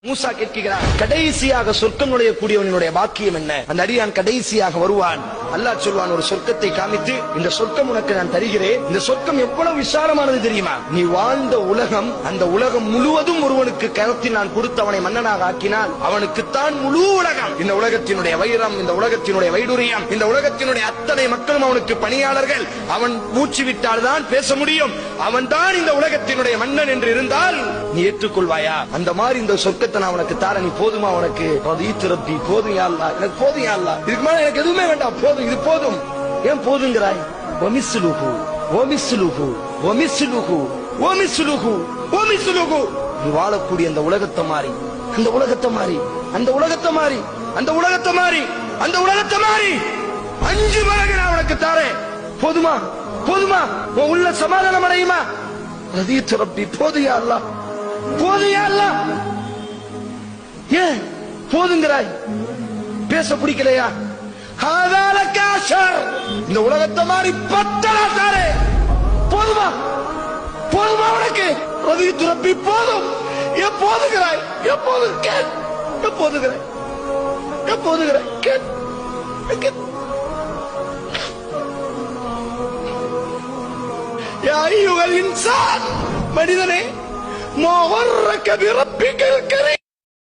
மூசா கேட்கிறார், கடைசியாக சொர்க்கம் நுழையக்கூடியவனுடைய பாக்கியம் என்ன? அந்த அடியான் கடைசியாக வருவான். அல்லாஹ் சொல்வான், ஒரு சொர்க்கத்தை காமித்து, இந்த சொர்க்கம் உனக்கு நான் தருகிறேன். இந்த சொர்க்கம் எவ்வளவு விசாலமானது தெரியுமா? நீ வாழ்ந்த உலகம், அந்த உலகம் முழுவதும் ஒருவனுக்கு கரத்தில் நான் கொடுத்து அவனை மன்னனாக ஆக்கினால் அவனுக்குத்தான் முழு உலகம். இந்த உலகத்தினுடைய வைரம், இந்த உலகத்தினுடைய வைடூரியம், இந்த உலகத்தினுடைய அத்தனை மக்களும் அவனுக்கு பணியாளர்கள். அவன் மூச்சு விட்டால் தான் பேச முடியும். அவன் தான் இந்த உலகத்தினுடைய மன்னன் என்று இருந்தால் நீ ஏற்றுக்கொள்வாயா? அந்த மாதிரி இந்த சொர்க்கத்தை நான் உனக்கு தார, நீ போதுமா? உனக்கு ரப்பி போதும் யா அல்லாஹ், எனக்கு போதும் யா அல்லாஹ், இதுக்கு மேல எனக்கு எதுவுமே வேண்டாம், போதும், இது போதும். ஏன் போதுங்கிறாய்? வமிஸ்லுஹு வமிஸ்லுஹு வமிஸ்லுஹு வமிஸ்லுஹு வமிஸ்லுஹு. நீ வாழக்கூடிய அந்த உலகத்தை மாறி, அந்த உலகத்தை மாறி, அந்த உலகத்தை மாறி, அந்த உலகத்தை மாறி, அந்த உலகத்தை மாறி 5 மடங்கு நான் உனக்கு தாரேன். போதுமா? போதுமா? உன் உள்ள சமாதானம் அடையுமா? ரப்பி போதும் யா அல்லாஹ், போதும் யா அல்லாஹ். ஏன் போதுங்கிறாய்? பேச பிடிக்கலையா? இந்த உலகத்தை மாதிரி 10 தாரே. போதுமா? போதுமா உனக்கு? ரப்பி போதும். எப்போதுகிறாய்? எப்போது கேள்? எப்போதுகிறாய்? எப்போதுகிறாய்? கேள். யா அய்யுஹல் இன்சான், மனிதனே, மா கர்ரக பிரப்பிக்கல் கரீம்.